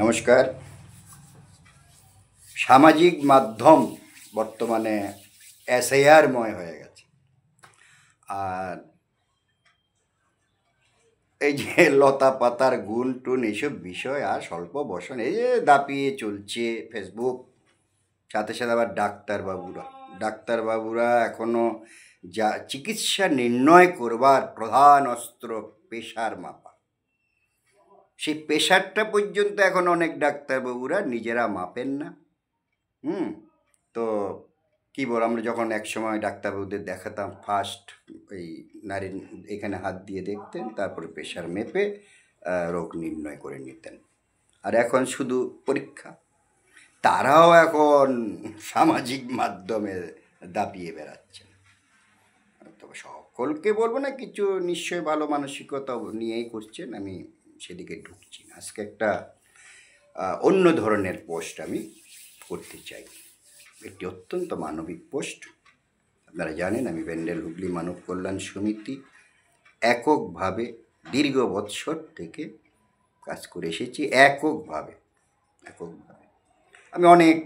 নমস্কার। সামাজিক মাধ্যম বর্তমানে এসআইআরময় হয়ে গেছে। আর এই যে লতা পাতার গুণ টুন এইসব বিষয় আর স্বল্প বসন এই যে দাপিয়ে চলছে ফেসবুক। সাথে সাথে আবার ডাক্তারবাবুরা এখনো যা চিকিৎসা নির্ণয় করবার প্রধান অস্ত্র প্রেশার মাপা, সেই প্রেশারটা পর্যন্ত এখন অনেক ডাক্তারবাবুরা নিজেরা মাপেন না। তো কী বল, আমরা যখন এক সময় ডাক্তারবাবুদের দেখাতাম, ফার্স্ট এই নারীর এখানে হাত দিয়ে দেখতেন, তারপরে প্রেশার মেপে রোগ নির্ণয় করে নিতেন। আর এখন শুধু পরীক্ষা। তারাও এখন সামাজিক মাধ্যমে দাপিয়ে বেড়াচ্ছেন। তবে সকলকে বলবো না, কিছু নিশ্চয়ই ভালো মানসিকতা নিয়েই করছেন, আমি সেদিকে ঢুকছি না। আজকে একটা অন্য ধরনের পোস্ট আমি করতে চাই, একটি অত্যন্ত মানবিক পোস্ট। আপনারা জানেন আমি ব্যান্ডেল হুগলি মানব কল্যাণ সমিতি এককভাবে দীর্ঘ বৎসর থেকে কাজ করে এসেছি। এককভাবে আমি অনেক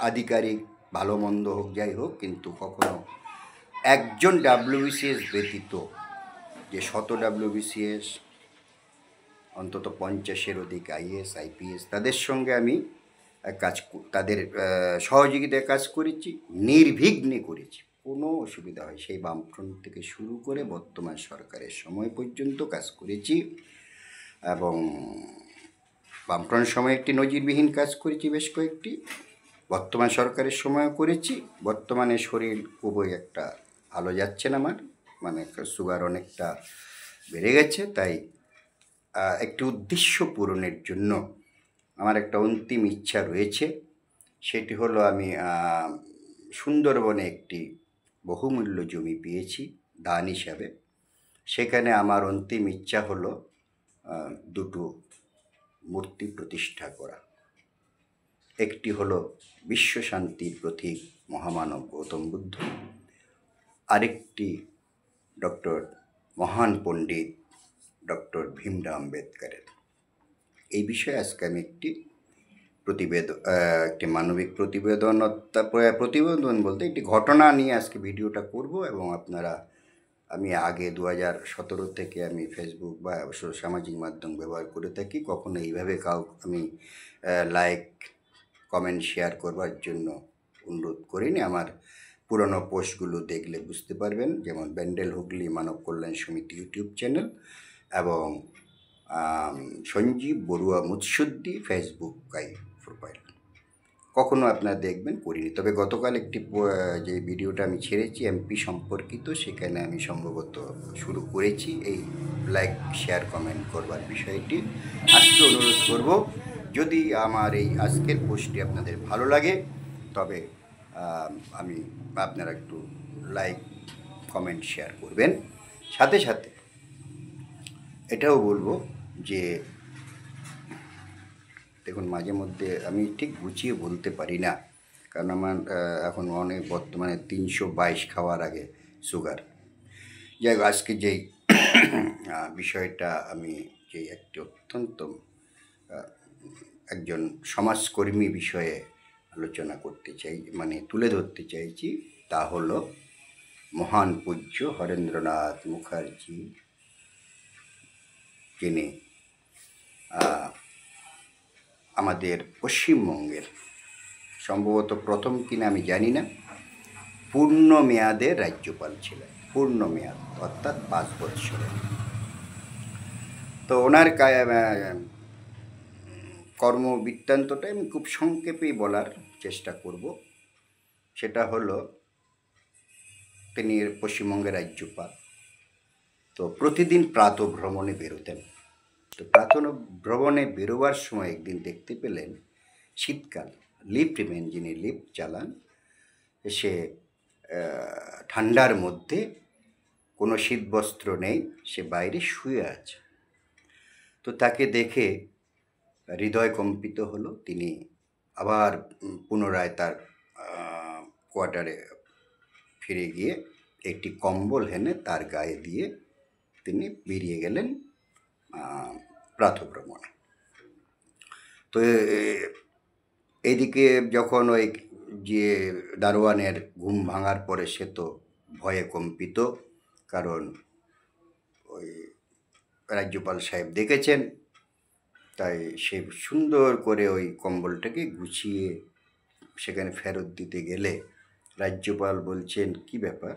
আধিকারিক, ভালো মন্দ হোক যাই হোক, কিন্তু কখনো একজন ডাব্লিউবিসিএস ব্যতীত, যে 100 ডাব্লিউবিসিএস, অন্তত 50-এর অধিক আইএস আইপিএস, তাদের সঙ্গে আমি তাদের সহযোগিতায় কাজ করেছি, নির্বিঘ্নে করেছি, কোনো অসুবিধা হয়। সেই বামফ্রন্ট থেকে শুরু করে বর্তমান সরকারের সময় পর্যন্ত কাজ করেছি, এবং বামফ্রন্ট সময় একটি নজিরবিহীন কাজ করেছি, বেশ কয়েকটি বর্তমান সরকারের সময়ও করেছি। বর্তমানে শরীর খুবই একটা ভালো যাচ্ছে না, আমার মানে সুগার অনেকটা বেড়ে গেছে। তাই একটি উদ্দেশ্য পূরণের জন্য আমার একটা অন্তিম ইচ্ছা রয়েছে। সেটি হলো, আমি সুন্দরবনে একটি বহুমূল্য জমি পেয়েছি দান হিসাবে। সেখানে আমার অন্তিম ইচ্ছা হলো দুটো মূর্তি প্রতিষ্ঠা করা। একটি হলো বিশ্ব শান্তির প্রতীক মহামানব গৌতম বুদ্ধ, আরেকটি মহান পণ্ডিত ডক্টর ভীমরাও আম্বেদকরের। এই বিষয়ে আজকে আমি একটি মানবিক প্রতিবেদন বলতে একটি ঘটনা নিয়ে আজকে ভিডিওটা করব। এবং আপনারা, আমি আগে 2017 থেকে আমি ফেসবুক বা সামাজিক মাধ্যম ব্যবহার করে থাকি, কখনো এইভাবে আমি লাইক কমেন্ট শেয়ার করবার জন্য অনুরোধ করিনি। আমার পুরনো পোস্টগুলো দেখলে বুঝতে পারবেন, যেমন ব্যান্ডেল হুগলি মানব কল্যাণ সমিতি ইউটিউব চ্যানেল এবং সঞ্জীব বড়ুয়া মুৎসুদ্দি ফেসবুক প্রোফাইল, কখনো আপনারা দেখবেন করিনি। তবে গতকাল একটি যে ভিডিওটা আমি ছেড়েছি এমপি সম্পর্কিত, সেখানে আমি সম্ভবত শুরু করেছি এই লাইক শেয়ার কমেন্ট করবার বিষয়টি। আজকে অনুরোধ করব, যদি আমার এই আজকের পোস্টটি আপনাদের ভালো লাগে, তবে আপনারা একটু লাইক কমেন্ট শেয়ার করবেন। সাথে সাথে এটাও বলবো যে, দেখুন, মাঝে মধ্যে আমি ঠিক গুছিয়ে বলতে পারি না, কারণ আমার এখন অনেক বর্তমানে 322 খাওয়ার আগে সুগার। যাই হোক, আজকে যেই বিষয়টা আমি যে একটি অত্যন্ত একজন সমাজকর্মী বিষয়ে আলোচনা করতে চাই, মানে তুলে ধরতে চাইছি, তা হলো মহান পূজ্য হরেন্দ্রনাথ মুখার্জি, যিনি আমাদের পশ্চিমবঙ্গের সম্ভবত প্রথম কিনা আমি জানি না, পূর্ণ মেয়াদের রাজ্যপাল ছিলেন। পূর্ণ মেয়াদ অর্থাৎ 5 বৎসরের। তো ওনার কর্মবৃত্তান্তটা আমি খুব সংক্ষেপেই বলার চেষ্টা করব। সেটা হলো, তিনি পশ্চিমবঙ্গের রাজ্যপাল। তো প্রতিদিন প্রাতঃভ্রমণে বেরোতেন। তো প্রাতঃভ্রমণে বেরোবার সময় একদিন দেখতে পেলেন, শীতকাল, লিফটম্যান যিনি লিফট চালান, সে ঠান্ডার মধ্যে কোনো শীতবস্ত্র নেই, সে বাইরে শুয়ে আছে। তো তাকে দেখে হৃদয় কম্পিত হলো। তিনি আবার পুনরায় তার কোয়ার্টারে ফিরে গিয়ে একটি কম্বল এনে তার গায়ে দিয়ে তিনি বেরিয়ে গেলেন প্রাতঃভ্রমণে। তো এদিকে যখন ওই যে দারোয়ানের ঘুম ভাঙার পরে সে তো ভয়ে কম্পিত, কারণ ওই রাজ্যপাল সাহেব দেখেছেন। তাই সে সুন্দর করে ওই কম্বলটাকে গুছিয়ে সেখানে ফেরত দিতে গেলে রাজ্যপাল বলছেন, কি ব্যাপার?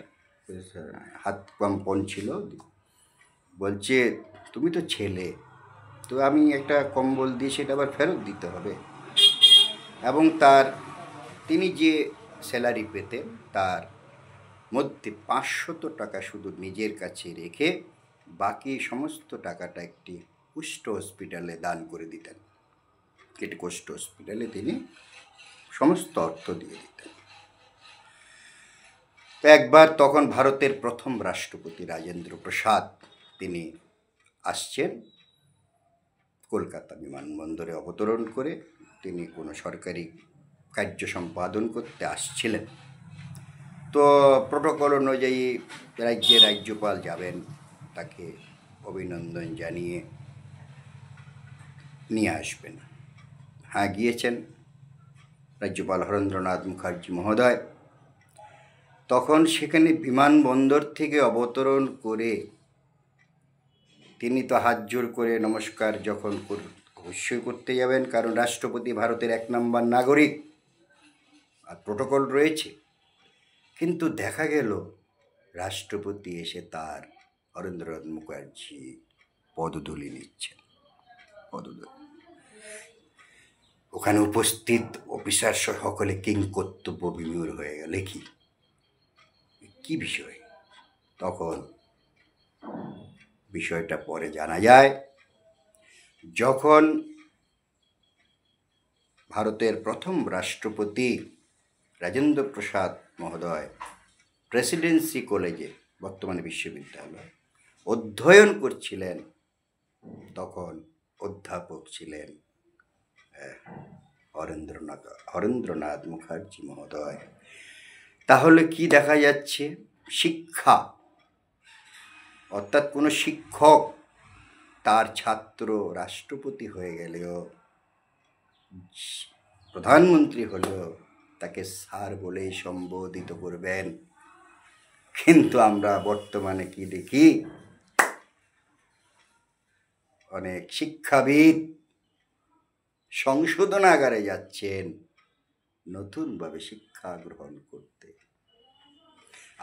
হাত কম্পন ছিল, বলছে তুমি তো ছেলে, তো আমি একটা কম্বল দিয়ে সেটা আবার ফেরত দিতে হবে? এবং তিনি যে স্যালারি পেতেন তার মধ্যে 500 টাকা শুধু নিজের কাছে রেখে বাকি সমস্ত টাকাটা একটি কুষ্ঠ হসপিটালে দান করে দিতেন। একটি কুষ্ঠ হসপিটালে তিনি সমস্ত অর্থ দিয়ে দিতেন। তো একবার তখন ভারতের প্রথম রাষ্ট্রপতি রাজেন্দ্র প্রসাদ তিনি আসছেন কলকাতা বিমানবন্দরে অবতরণ করে। তিনি কোনো সরকারি কার্য সম্পাদন করতে আসছিলেন। তো প্রোটোকল অনুযায়ী রাজ্যের রাজ্যপাল যাবেন, তাকে অভিনন্দন জানিয়ে নিয়ে আসবেন। হ্যাঁ, গিয়েছেন রাজ্যপাল হরেন্দ্রনাথ মুখার্জি মহোদয়। তখন সেখানে বিমানবন্দর থেকে অবতরণ করে তিনি তো হাত জোর করে নমস্কার যখন অবশ্যই করতে যাবেন, কারণ রাষ্ট্রপতি ভারতের 1 নম্বর নাগরিক আর প্রোটোকল রয়েছে। কিন্তু দেখা গেল রাষ্ট্রপতি এসে তার হরেন্দ্রনাথ মুখার্জি পদধূলি নিচ্ছেন। ওখানে উপস্থিত অফিসার সকলে কিংকর্তব্য বিমূঢ় হয়ে গেল, কি বিষয়? তখন বিষয়টা পরে জানা যায়, যখন ভারতের প্রথম রাষ্ট্রপতি রাজেন্দ্র প্রসাদ মহোদয় প্রেসিডেন্সি কলেজে, বর্তমানে বিশ্ববিদ্যালয়, অধ্যয়ন করছিলেন, তখন অধ্যাপক ছিলেন হরেন্দ্রনাথ মুখার্জি মহোদয়। তাহলে কি দেখা যাচ্ছে? শিক্ষা, অর্থাৎ কোনো শিক্ষক তার ছাত্র রাষ্ট্রপতি হয়ে গেলেও, প্রধানমন্ত্রী হলেও তাকে স্যার বলেই সম্বোধিত করবেন। কিন্তু আমরা বর্তমানে কি দেখি, অনেক শিক্ষাবিদ সংশোধনাগারে যাচ্ছেন নতুনভাবে শিক্ষা গ্রহণ করতে।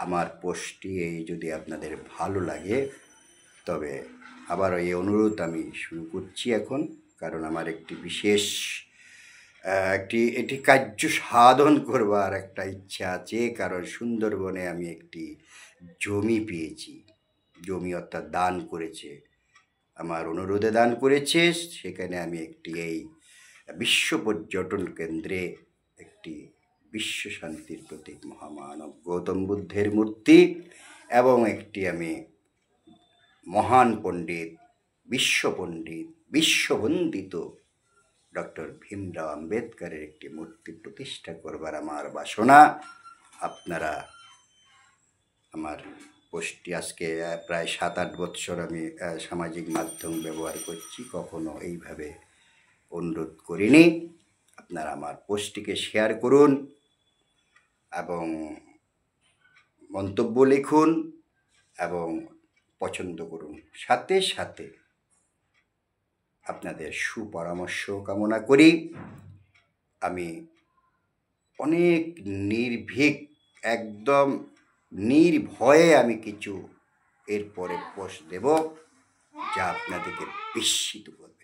আমার পোস্টটি যদি আপনাদের ভালো লাগে, তবে আবার এই অনুরোধ আমি শুরু করছি এখন, কারণ আমার একটি বিশেষ এটি কার্য সাধন করবার একটা ইচ্ছা আছে। কারণ সুন্দরবনে আমি একটি জমি পেয়েছি, জমি অর্থাৎ দান করেছে, আমার অনুরোধে দান করেছে। সেখানে আমি একটি এই বিশ্ব পর্যটন কেন্দ্রে একটি বিশ্ব শান্তির প্রতীক মহামানব গৌতম বুদ্ধের মূর্তি এবং একটি আমি মহান পণ্ডিত, বিশ্ববন্দিত ডক্টর ভীমরাও আম্বেদকরের একটি মূর্তি প্রতিষ্ঠা করবার আমার বাসনা। আপনারা আমার পোস্টটি আজকে প্রায় 7-8 বৎসর আমি সামাজিক মাধ্যম ব্যবহার করছি, কখনো এইভাবে অনুরোধ করিনি। আপনারা আমার পোস্টটিকে শেয়ার করুন এবং মন্তব্য লিখুন এবং পছন্দ করুন। সাথে সাথে আপনাদের সুপরামর্শ কামনা করি। আমি অনেক নির্ভীক, একদম নির্ভয়ে আমি কিছু এরপরে পোস্ট দেব, যা আপনাদেরকে বিস্মিত করবে।